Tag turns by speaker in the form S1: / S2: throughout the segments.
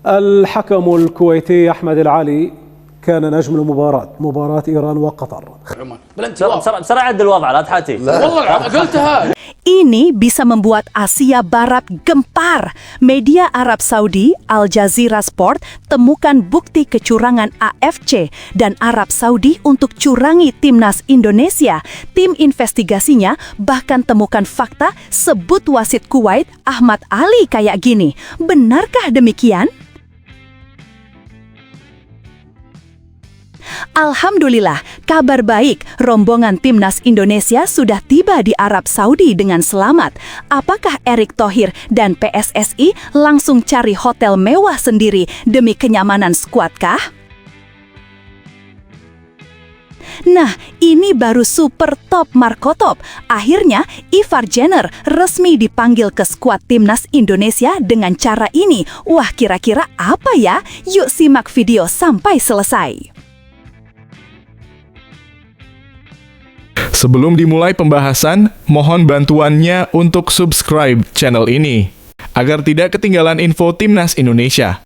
S1: الحكم الكويتي أحمد العالي كان نجم المباراة، مباراة إيران وقطر.
S2: بسرعة عدل الوضع لا تحاتي.
S3: والله قلتها.
S4: Ini bisa membuat Asia Barat gempar. Media Arab Saudi, Al Jazeera Sport, temukan bukti kecurangan AFC dan Arab Saudi untuk curangi timnas Indonesia. Tim investigasinya bahkan temukan fakta sebut wasit Kuwait Ahmad Ali kayak gini. Benarkah demikian? Alhamdulillah, kabar baik, rombongan timnas Indonesia sudah tiba di Arab Saudi dengan selamat. Apakah Erick Thohir dan PSSI langsung cari hotel mewah sendiri demi kenyamanan skuad kah? Nah, ini baru super top markotop. Akhirnya, Ivar Jenner resmi dipanggil ke skuad timnas Indonesia dengan cara ini. Wah, kira-kira apa ya? Yuk simak video sampai selesai.
S5: Sebelum dimulai pembahasan, mohon bantuannya untuk subscribe channel ini, agar tidak ketinggalan info Timnas Indonesia.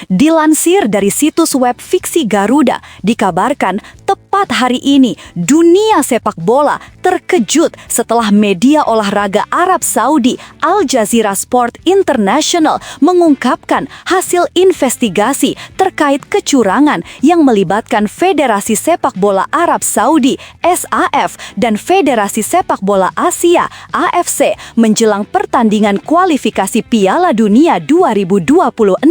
S4: Dilansir dari situs web Fiksi Garuda, dikabarkan tepat hari ini dunia sepak bola terkejut setelah media olahraga Arab Saudi Al Jazeera Sport International mengungkapkan hasil investigasi terkait kecurangan yang melibatkan Federasi Sepak Bola Arab Saudi (SAF) dan Federasi Sepak Bola Asia (AFC) menjelang pertandingan kualifikasi Piala Dunia 2026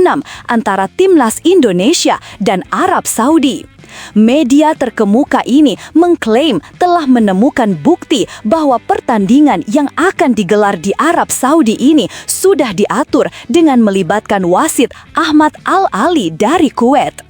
S4: antara Timnas Indonesia dan Arab Saudi. Media terkemuka ini mengklaim telah menemukan bukti bahwa pertandingan yang akan digelar di Arab Saudi ini sudah diatur dengan melibatkan wasit Ahmad Al-Ali dari Kuwait.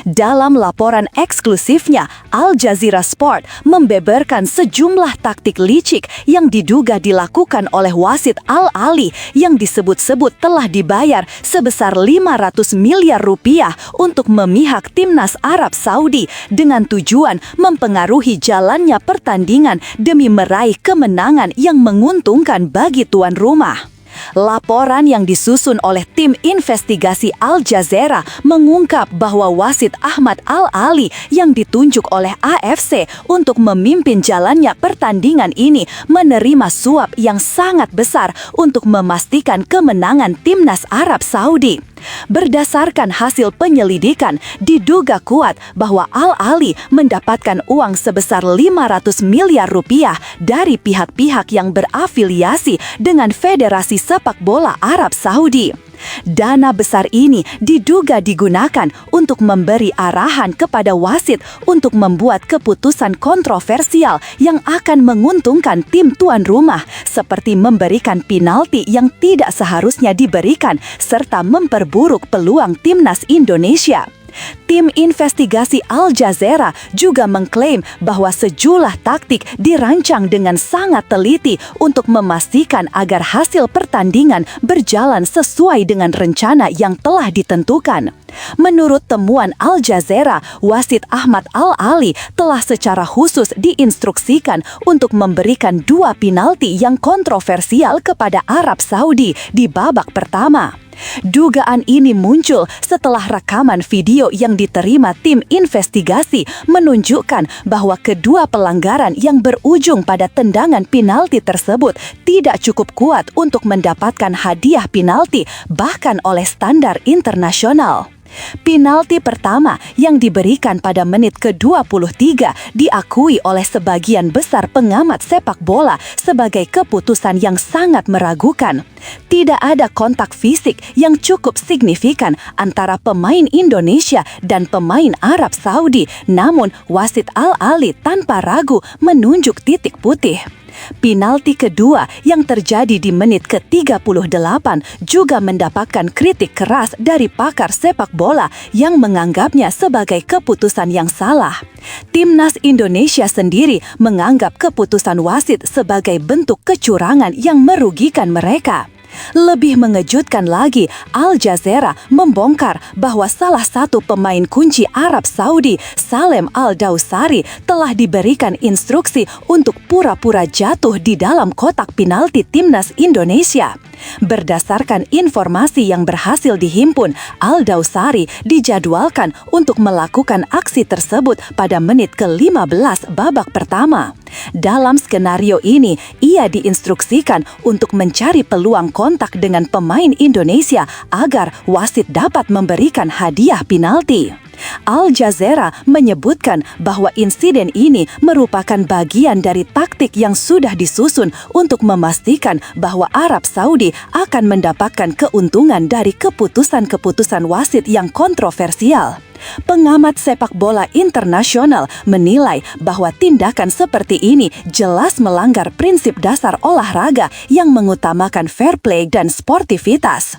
S4: Dalam laporan eksklusifnya, Al Jazeera Sport membeberkan sejumlah taktik licik yang diduga dilakukan oleh wasit Al-Ali yang disebut-sebut telah dibayar sebesar 500 miliar rupiah untuk memihak timnas Arab Saudi dengan tujuan mempengaruhi jalannya pertandingan demi meraih kemenangan yang menguntungkan bagi tuan rumah. Laporan yang disusun oleh tim investigasi Al Jazeera mengungkap bahwa wasit Ahmad Al-Ali yang ditunjuk oleh AFC untuk memimpin jalannya pertandingan ini menerima suap yang sangat besar untuk memastikan kemenangan timnas Arab Saudi. Berdasarkan hasil penyelidikan, diduga kuat bahwa Al-Ali mendapatkan uang sebesar 500 miliar rupiah dari pihak-pihak yang berafiliasi dengan Federasi Sepak Bola Arab Saudi. Dana besar ini diduga digunakan untuk memberi arahan kepada wasit untuk membuat keputusan kontroversial yang akan menguntungkan tim tuan rumah, seperti memberikan penalti yang tidak seharusnya diberikan, serta memperburuk peluang timnas Indonesia. Tim investigasi Al Jazeera juga mengklaim bahwa sejumlah taktik dirancang dengan sangat teliti untuk memastikan agar hasil pertandingan berjalan sesuai dengan rencana yang telah ditentukan. Menurut temuan Al Jazeera, wasit Ahmad Al-Ali telah secara khusus diinstruksikan untuk memberikan 2 penalti yang kontroversial kepada Arab Saudi di babak pertama. Dugaan ini muncul setelah rekaman video yang diterima tim investigasi menunjukkan bahwa kedua pelanggaran yang berujung pada tendangan penalti tersebut tidak cukup kuat untuk mendapatkan hadiah penalti bahkan oleh standar internasional. Penalti pertama yang diberikan pada menit ke-23 diakui oleh sebagian besar pengamat sepak bola sebagai keputusan yang sangat meragukan. Tidak ada kontak fisik yang cukup signifikan antara pemain Indonesia dan pemain Arab Saudi, namun wasit Al-Ali tanpa ragu menunjuk titik putih. Penalti kedua yang terjadi di menit ke-38 juga mendapatkan kritik keras dari pakar sepak bola yang menganggapnya sebagai keputusan yang salah. Timnas Indonesia sendiri menganggap keputusan wasit sebagai bentuk kecurangan yang merugikan mereka. Lebih mengejutkan lagi, Al Jazeera membongkar bahwa salah satu pemain kunci Arab Saudi, Salem Al-Dawsari, telah diberikan instruksi untuk pura-pura jatuh di dalam kotak penalti timnas Indonesia. Berdasarkan informasi yang berhasil dihimpun, Al-Dawsari dijadwalkan untuk melakukan aksi tersebut pada menit ke-15 babak pertama. Dalam skenario ini, ia diinstruksikan untuk mencari peluang kontak dengan pemain Indonesia agar wasit dapat memberikan hadiah penalti. Al Jazeera menyebutkan bahwa insiden ini merupakan bagian dari taktik yang sudah disusun untuk memastikan bahwa Arab Saudi akan mendapatkan keuntungan dari keputusan-keputusan wasit yang kontroversial. Pengamat sepak bola internasional menilai bahwa tindakan seperti ini jelas melanggar prinsip dasar olahraga yang mengutamakan fair play dan sportivitas.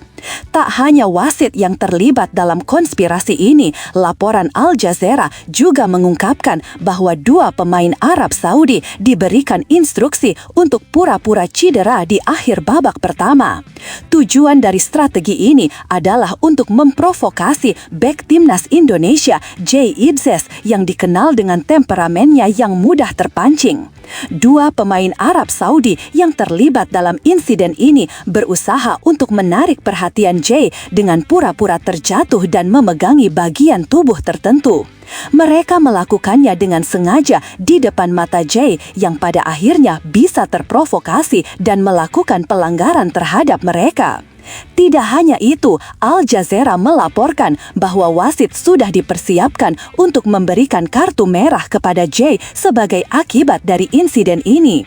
S4: Tak hanya wasit yang terlibat dalam konspirasi ini, laporan Al Jazeera juga mengungkapkan bahwa 2 pemain Arab Saudi diberikan instruksi untuk pura-pura cedera di akhir babak pertama. Tujuan dari strategi ini adalah untuk memprovokasi bek timnas Indonesia Jay Idzes yang dikenal dengan temperamennya yang mudah terpancing. 2 pemain Arab Saudi yang terlibat dalam insiden ini berusaha untuk menarik perhatian Jay dengan pura-pura terjatuh dan memegangi bagian tubuh tertentu. Mereka melakukannya dengan sengaja di depan mata Jay yang pada akhirnya bisa terprovokasi dan melakukan pelanggaran terhadap mereka. Tidak hanya itu, Al Jazeera melaporkan bahwa wasit sudah dipersiapkan untuk memberikan kartu merah kepada Jay sebagai akibat dari insiden ini.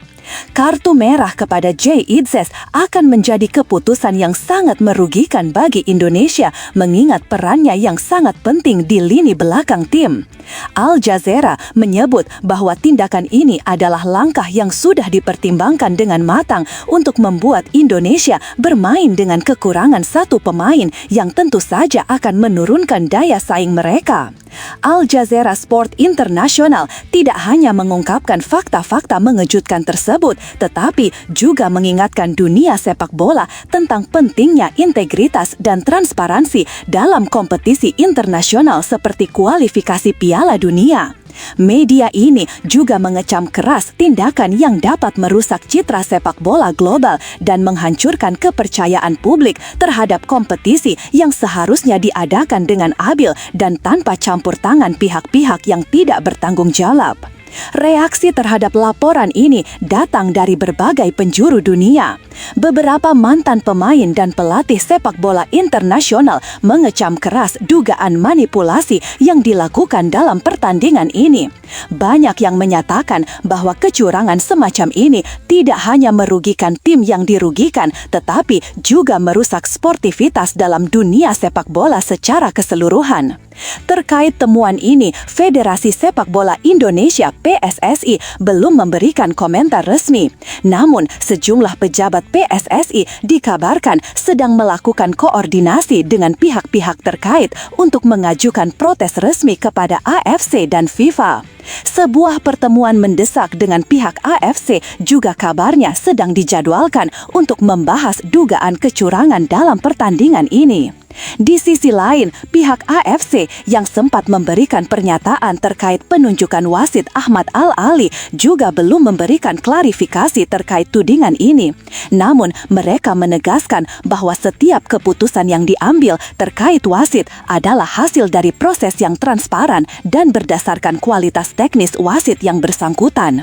S4: Kartu merah kepada Jay Idzes akan menjadi keputusan yang sangat merugikan bagi Indonesia mengingat perannya yang sangat penting di lini belakang tim. Al Jazeera menyebut bahwa tindakan ini adalah langkah yang sudah dipertimbangkan dengan matang untuk membuat Indonesia bermain dengan kekurangan 1 pemain yang tentu saja akan menurunkan daya saing mereka. Al Jazeera Sport International tidak hanya mengungkapkan fakta-fakta mengejutkan tersebut, tetapi juga mengingatkan dunia sepak bola tentang pentingnya integritas dan transparansi dalam kompetisi internasional seperti kualifikasi Piala Dunia. Media ini juga mengecam keras tindakan yang dapat merusak citra sepak bola global dan menghancurkan kepercayaan publik terhadap kompetisi yang seharusnya diadakan dengan adil dan tanpa campur tangan pihak-pihak yang tidak bertanggung jawab. Reaksi terhadap laporan ini datang dari berbagai penjuru dunia. Beberapa mantan pemain dan pelatih sepak bola internasional mengecam keras dugaan manipulasi yang dilakukan dalam pertandingan ini. Banyak yang menyatakan bahwa kecurangan semacam ini tidak hanya merugikan tim yang dirugikan, tetapi juga merusak sportivitas dalam dunia sepak bola secara keseluruhan. Terkait temuan ini, Federasi Sepak Bola Indonesia (PSSI) belum memberikan komentar resmi. Namun, sejumlah pejabat PSSI dikabarkan sedang melakukan koordinasi dengan pihak-pihak terkait untuk mengajukan protes resmi kepada AFC dan FIFA. Sebuah pertemuan mendesak dengan pihak AFC juga kabarnya sedang dijadwalkan untuk membahas dugaan kecurangan dalam pertandingan ini. Di sisi lain, pihak AFC yang sempat memberikan pernyataan terkait penunjukan wasit Ahmad Al-Ali juga belum memberikan klarifikasi terkait tudingan ini. Namun, mereka menegaskan bahwa setiap keputusan yang diambil terkait wasit adalah hasil dari proses yang transparan dan berdasarkan kualitas teknis wasit yang bersangkutan.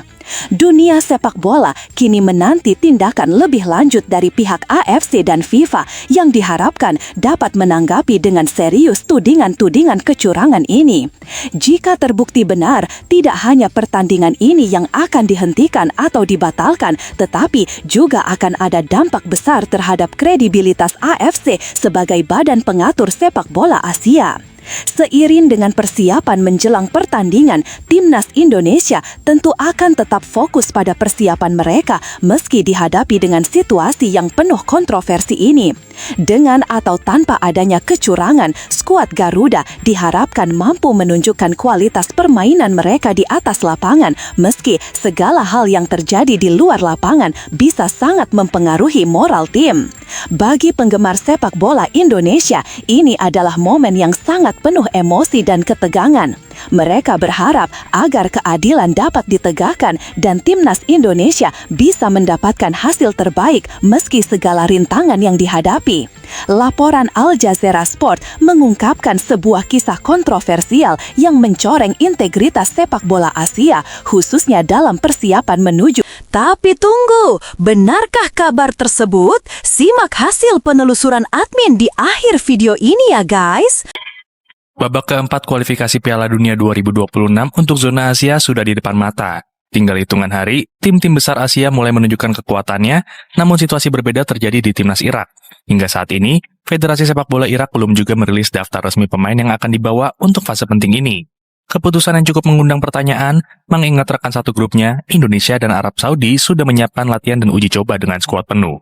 S4: Dunia sepak bola kini menanti tindakan lebih lanjut dari pihak AFC dan FIFA yang diharapkan dapat menanggapi dengan serius tudingan-tudingan kecurangan ini. Jika terbukti benar, tidak hanya pertandingan ini yang akan dihentikan atau dibatalkan, tetapi juga akan ada dampak besar terhadap kredibilitas AFC sebagai badan pengatur sepak bola Asia. Seiring dengan persiapan menjelang pertandingan, timnas Indonesia tentu akan tetap fokus pada persiapan mereka meski dihadapi dengan situasi yang penuh kontroversi ini. Dengan atau tanpa adanya kecurangan, skuad Garuda diharapkan mampu menunjukkan kualitas permainan mereka di atas lapangan meski segala hal yang terjadi di luar lapangan bisa sangat mempengaruhi moral tim. Bagi penggemar sepak bola Indonesia, ini adalah momen yang sangat penuh emosi dan ketegangan. Mereka berharap agar keadilan dapat ditegakkan dan timnas Indonesia bisa mendapatkan hasil terbaik meski segala rintangan yang dihadapi. Laporan Al Jazeera Sport mengungkapkan sebuah kisah kontroversial yang mencoreng integritas sepak bola Asia, khususnya dalam persiapan menuju. Tapi tunggu, benarkah kabar tersebut? Simak hasil penelusuran admin di akhir video ini ya guys.
S5: Babak keempat kualifikasi Piala Dunia 2026 untuk zona Asia sudah di depan mata. Tinggal hitungan hari, tim-tim besar Asia mulai menunjukkan kekuatannya, namun situasi berbeda terjadi di timnas Irak. Hingga saat ini, Federasi Sepak Bola Irak belum juga merilis daftar resmi pemain yang akan dibawa untuk fase penting ini. Keputusan yang cukup mengundang pertanyaan, mengingat rekan satu grupnya, Indonesia dan Arab Saudi sudah menyiapkan latihan dan uji coba dengan skuad penuh.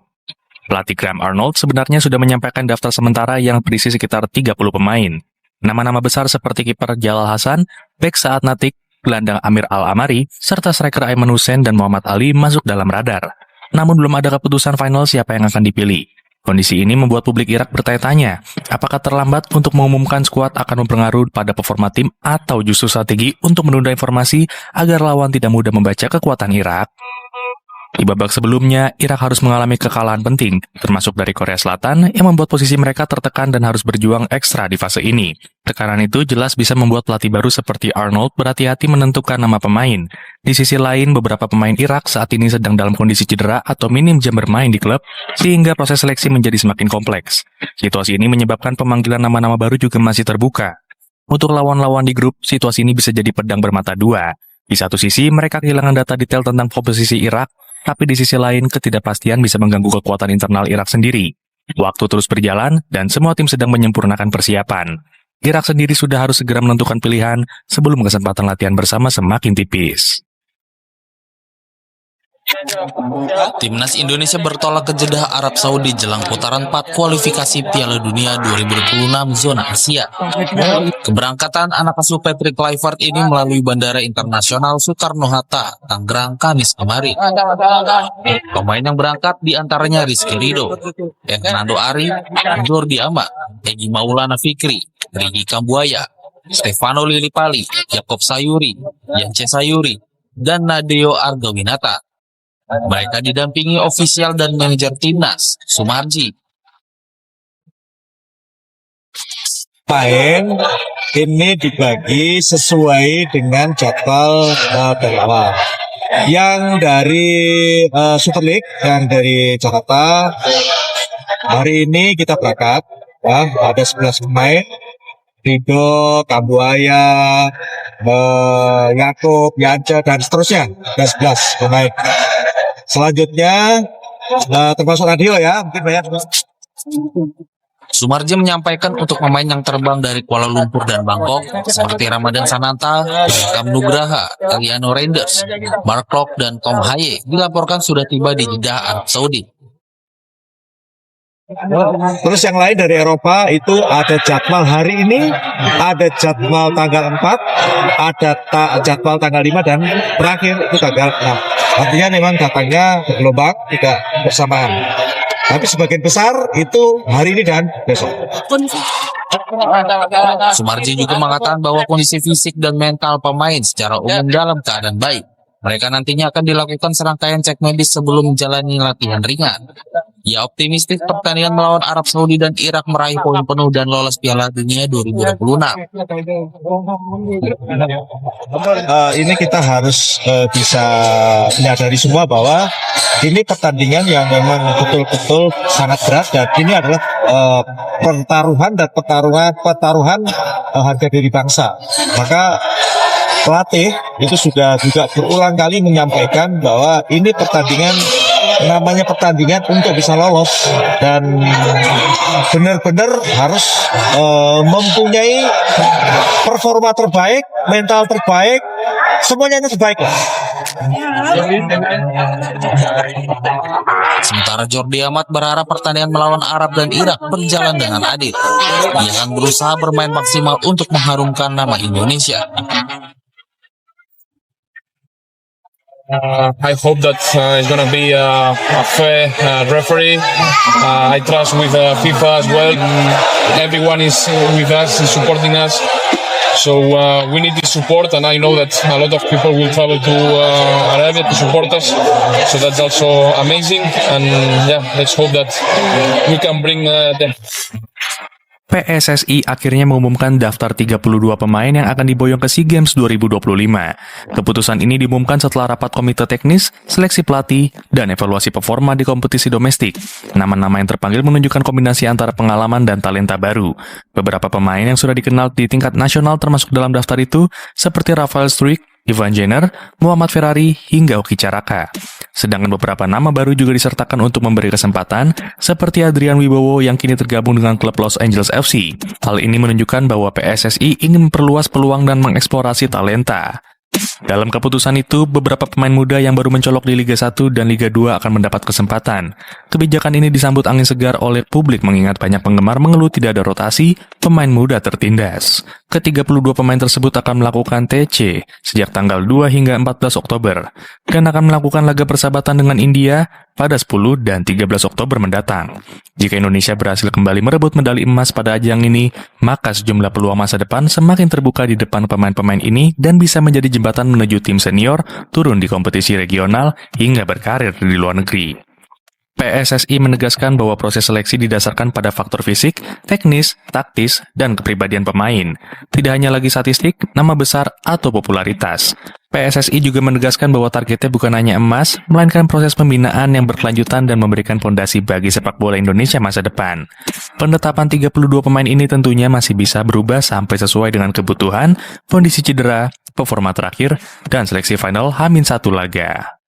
S5: Pelatih Graham Arnold sebenarnya sudah menyampaikan daftar sementara yang berisi sekitar 30 pemain. Nama-nama besar seperti kiper Jalal Hasan, bek Saad Natik, gelandang Amir Al-Amari, serta striker Aiman Hussein dan Muhammad Ali masuk dalam radar. Namun belum ada keputusan final siapa yang akan dipilih. Kondisi ini membuat publik Irak bertanya-tanya, apakah terlambat untuk mengumumkan skuad akan mempengaruhi pada performa tim atau justru strategi untuk menunda informasi agar lawan tidak mudah membaca kekuatan Irak? Di babak sebelumnya, Irak harus mengalami kekalahan penting, termasuk dari Korea Selatan, yang membuat posisi mereka tertekan dan harus berjuang ekstra di fase ini. Tekanan itu jelas bisa membuat pelatih baru seperti Arnold berhati-hati menentukan nama pemain. Di sisi lain, beberapa pemain Irak saat ini sedang dalam kondisi cedera atau minim jam bermain di klub, sehingga proses seleksi menjadi semakin kompleks. Situasi ini menyebabkan pemanggilan nama-nama baru juga masih terbuka. Untuk lawan-lawan di grup, situasi ini bisa jadi pedang bermata dua. Di satu sisi, mereka kehilangan data detail tentang komposisi Irak, tapi di sisi lain, ketidakpastian bisa mengganggu kekuatan internal Irak sendiri. Waktu terus berjalan, dan semua tim sedang menyempurnakan persiapan. Irak sendiri sudah harus segera menentukan pilihan sebelum kesempatan latihan bersama semakin tipis.
S3: Timnas Indonesia bertolak ke Jeddah, Arab Saudi jelang putaran 4 kualifikasi Piala Dunia 2026 zona Asia. Keberangkatan anak asuh Patrick Kluivert ini melalui Bandara Internasional Soekarno-Hatta, Tangerang, Kamis kemarin. Pemain yang berangkat diantaranya Rizky Ridho, Hernando Ari, Jordi Amat, Egy Maulana Fikri, Rigi Kambuaya, Stefano Lillipali, Yakob Sayuri, Yance Sayuri, dan Nadeo Argawinata. Mereka didampingi ofisial dan manajer timnas, Sumarji.
S6: Main ini dibagi sesuai dengan jadwal dari awal. Yang dari Super League, yang dari Jakarta, hari ini kita berangkat. Ya, ada 11 pemain. Ridho, Kambuaya, Yakob, Yance, dan seterusnya. Ada 11 pemain. Selanjutnya, termasuk radio ya, mungkin banyak.
S3: Sumarji menyampaikan untuk pemain yang terbang dari Kuala Lumpur dan Bangkok, seperti Ramadan Sananta, Beckham Nugraha, Eliano Reinders, Mark Klok, dan Tom Haye, dilaporkan sudah tiba di Jeddah, Arab Saudi.
S6: Terus yang lain dari Eropa itu ada jadwal hari ini, ada jadwal tanggal 4, ada jadwal tanggal 5, dan terakhir itu tanggal 6. Artinya memang datangnya bergelombang, tidak bersamaan. Tapi sebagian besar itu hari ini dan besok.
S3: Sumarji juga mengatakan bahwa kondisi fisik dan mental pemain secara umum dalam keadaan baik. Mereka nantinya akan dilakukan serangkaian cek medis sebelum menjalani latihan ringan. Ia optimistis pertandingan melawan Arab Saudi dan Irak meraih poin penuh dan lolos Piala Dunia 2026.
S6: Ini kita harus bisa menyadari semua bahwa ini pertandingan yang memang betul-betul sangat berat, dan ini adalah pertaruhan harga diri bangsa. Maka pelatih itu sudah juga berulang kali menyampaikan bahwa ini pertandingan, namanya pertandingan untuk bisa lolos, dan benar-benar harus mempunyai performa terbaik, mental terbaik, semuanya terbaik lah.
S3: Sementara Jordi Amat berharap pertandingan melawan Arab dan Irak berjalan dengan adil. Ia akan berusaha bermain maksimal untuk mengharumkan nama Indonesia.
S7: I hope that it's going to be a fair referee. I trust with FIFA as well. Everyone is with us, is supporting us. So we need this support, and I know that a lot of people will travel to Arabia to support us. So that's also amazing, and yeah, let's hope that we can bring them.
S5: PSSI akhirnya mengumumkan daftar 32 pemain yang akan diboyong ke SEA Games 2025. Keputusan ini diumumkan setelah rapat komite teknis, seleksi pelatih, dan evaluasi performa di kompetisi domestik. Nama-nama yang terpanggil menunjukkan kombinasi antara pengalaman dan talenta baru. Beberapa pemain yang sudah dikenal di tingkat nasional termasuk dalam daftar itu, seperti Rafael Struijk, Ivan Jenner, Muhammad Ferrari, hingga Oki Caraka. Sedangkan beberapa nama baru juga disertakan untuk memberi kesempatan, seperti Adrian Wibowo yang kini tergabung dengan klub Los Angeles FC. Hal ini menunjukkan bahwa PSSI ingin memperluas peluang dan mengeksplorasi talenta. Dalam keputusan itu, beberapa pemain muda yang baru mencolok di Liga 1 dan Liga 2 akan mendapat kesempatan. Kebijakan ini disambut angin segar oleh publik mengingat banyak penggemar mengeluh tidak ada rotasi, pemain muda tertindas. Ke-32 pemain tersebut akan melakukan TC sejak tanggal 2 hingga 14 Oktober dan akan melakukan laga persahabatan dengan India pada 10 dan 13 Oktober mendatang. Jika Indonesia berhasil kembali merebut medali emas pada ajang ini, maka sejumlah peluang masa depan semakin terbuka di depan pemain-pemain ini dan bisa menjadi jembatan menuju tim senior turun di kompetisi regional hingga berkarir di luar negeri. PSSI menegaskan bahwa proses seleksi didasarkan pada faktor fisik, teknis, taktis, dan kepribadian pemain. Tidak hanya lagi statistik, nama besar, atau popularitas. PSSI juga menegaskan bahwa targetnya bukan hanya emas, melainkan proses pembinaan yang berkelanjutan dan memberikan fondasi bagi sepak bola Indonesia masa depan. Penetapan 32 pemain ini tentunya masih bisa berubah sampai sesuai dengan kebutuhan, kondisi cedera, performa terakhir, dan seleksi final H-1 laga.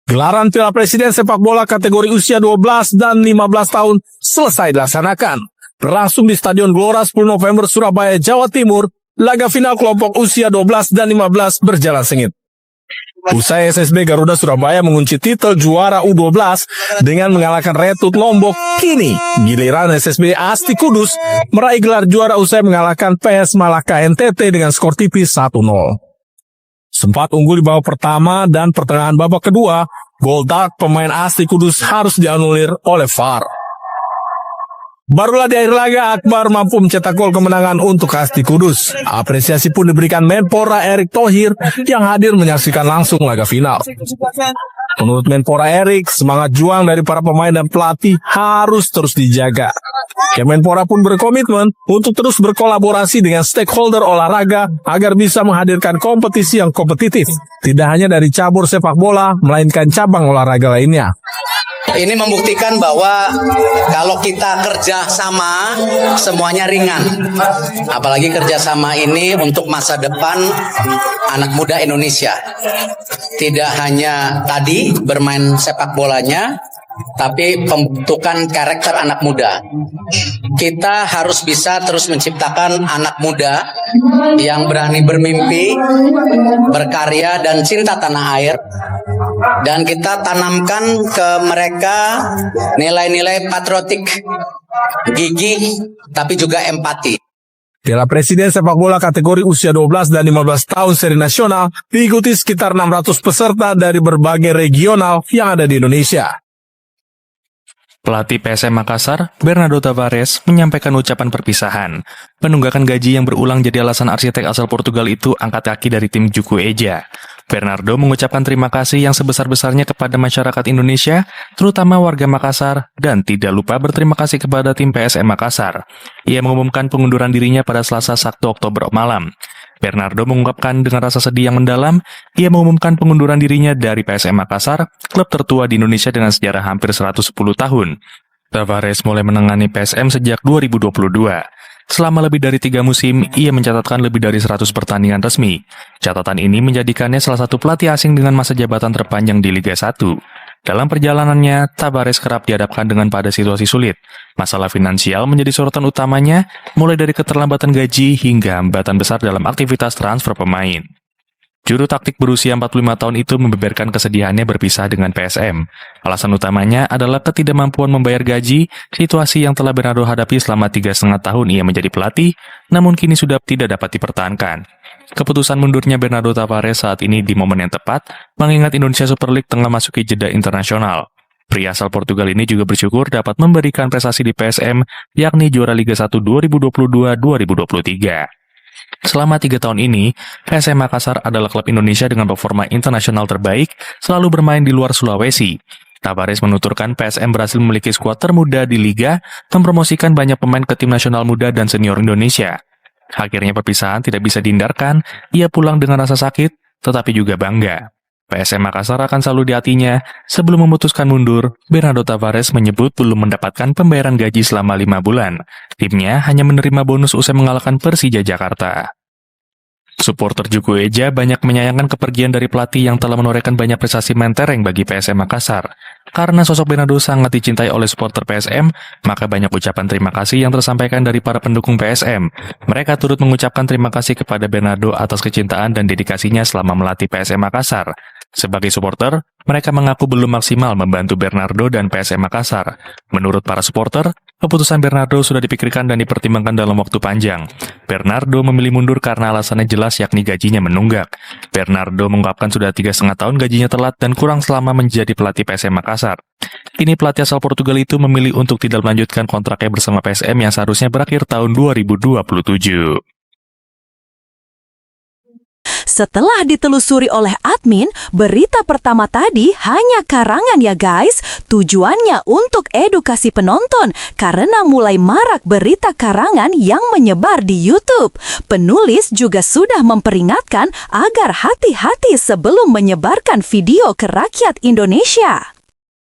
S8: Gelaran Piala Presiden sepak bola kategori usia 12 dan 15 tahun selesai dilaksanakan. Berlangsung di Stadion Gelora 10 November Surabaya, Jawa Timur, laga final kelompok usia 12 dan 15 berjalan sengit. Usai SSB Garuda Surabaya mengunci titel juara U12 dengan mengalahkan Retut Lombok, kini giliran SSB Asti Kudus meraih gelar juara usai mengalahkan PS Malaka NTT dengan skor tipis 1-0. Sempat unggul di babak pertama dan pertengahan babak kedua, gol dark pemain Asti Kudus harus dianulir oleh VAR. Barulah di akhir laga Akbar mampu mencetak gol kemenangan untuk Asti Kudus. Apresiasi pun diberikan Menpora Erick Thohir yang hadir menyaksikan langsung laga final. Menurut Menpora Erick, semangat juang dari para pemain dan pelatih harus terus dijaga. Kemenpora pun berkomitmen untuk terus berkolaborasi dengan stakeholder olahraga agar bisa menghadirkan kompetisi yang kompetitif, tidak hanya dari cabur sepak bola, melainkan cabang olahraga lainnya.
S9: Ini membuktikan bahwa kalau kita kerja sama, semuanya ringan. Apalagi kerjasama ini untuk masa depan anak muda Indonesia. Tidak hanya tadi bermain sepak bolanya, tapi pembentukan karakter anak muda. Kita harus bisa terus menciptakan anak muda yang berani bermimpi, berkarya, dan cinta tanah air. Dan kita tanamkan ke mereka nilai-nilai patriotik, gigih, tapi juga empati.
S8: Piala Presiden sepak bola kategori usia 12 dan 15 tahun seri nasional diikuti sekitar 600 peserta dari berbagai regional yang ada di Indonesia.
S5: Pelatih PSM Makassar, Bernardo Tavares, menyampaikan ucapan perpisahan. Penunggakan gaji yang berulang jadi alasan arsitek asal Portugal itu angkat kaki dari tim Juku Eja. Bernardo mengucapkan terima kasih yang sebesar-besarnya kepada masyarakat Indonesia, terutama warga Makassar, dan tidak lupa berterima kasih kepada tim PSM Makassar. Ia mengumumkan pengunduran dirinya pada Selasa 1 Oktober malam. Bernardo mengungkapkan dengan rasa sedih yang mendalam, ia mengumumkan pengunduran dirinya dari PSM Makassar, klub tertua di Indonesia dengan sejarah hampir 110 tahun. Tavares mulai menangani PSM sejak 2022. Selama lebih dari 3 musim, ia mencatatkan lebih dari 100 pertandingan resmi. Catatan ini menjadikannya salah satu pelatih asing dengan masa jabatan terpanjang di Liga 1. Dalam perjalanannya, Tavares kerap dihadapkan dengan pada situasi sulit. Masalah finansial menjadi sorotan utamanya, mulai dari keterlambatan gaji hingga hambatan besar dalam aktivitas transfer pemain. Juru taktik berusia 45 tahun itu membeberkan kesedihannya berpisah dengan PSM. Alasan utamanya adalah ketidakmampuan membayar gaji, situasi yang telah Bernardo hadapi selama 3,5 tahun ia menjadi pelatih, namun kini sudah tidak dapat dipertahankan. Keputusan mundurnya Bernardo Tavares saat ini di momen yang tepat, mengingat Indonesia Super League tengah masuki jeda internasional. Pria asal Portugal ini juga bersyukur dapat memberikan prestasi di PSM, yakni juara Liga 1 2022-2023. Selama 3 tahun ini, PSM Makassar adalah klub Indonesia dengan performa internasional terbaik, selalu bermain di luar Sulawesi. Tavares menuturkan PSM berhasil memiliki skuad termuda di Liga, mempromosikan banyak pemain ke tim nasional muda dan senior Indonesia. Akhirnya perpisahan tidak bisa dihindarkan, ia pulang dengan rasa sakit, tetapi juga bangga. PSM Makassar akan selalu di hatinya. Sebelum memutuskan mundur, Bernardo Tavares menyebut belum mendapatkan pembayaran gaji selama 5 bulan. Timnya hanya menerima bonus usai mengalahkan Persija Jakarta. Supporter Juku Eja banyak menyayangkan kepergian dari pelatih yang telah menorehkan banyak prestasi mentereng bagi PSM Makassar. Karena sosok Bernardo sangat dicintai oleh supporter PSM, maka banyak ucapan terima kasih yang tersampaikan dari para pendukung PSM. Mereka turut mengucapkan terima kasih kepada Bernardo atas kecintaan dan dedikasinya selama melatih PSM Makassar. Sebagai supporter, mereka mengaku belum maksimal membantu Bernardo dan PSM Makassar. Menurut para supporter, keputusan Bernardo sudah dipikirkan dan dipertimbangkan dalam waktu panjang. Bernardo memilih mundur karena alasannya jelas, yakni gajinya menunggak. Bernardo mengungkapkan sudah 3,5 tahun gajinya telat dan kurang selama menjadi pelatih PSM Makassar. Kini pelatih asal Portugal itu memilih untuk tidak melanjutkan kontraknya bersama PSM yang seharusnya berakhir tahun 2027.
S4: Setelah ditelusuri oleh admin, berita pertama tadi hanya karangan ya guys. Tujuannya untuk edukasi penonton karena mulai marak berita karangan yang menyebar di YouTube. Penulis juga sudah memperingatkan agar hati-hati sebelum menyebarkan video ke rakyat Indonesia.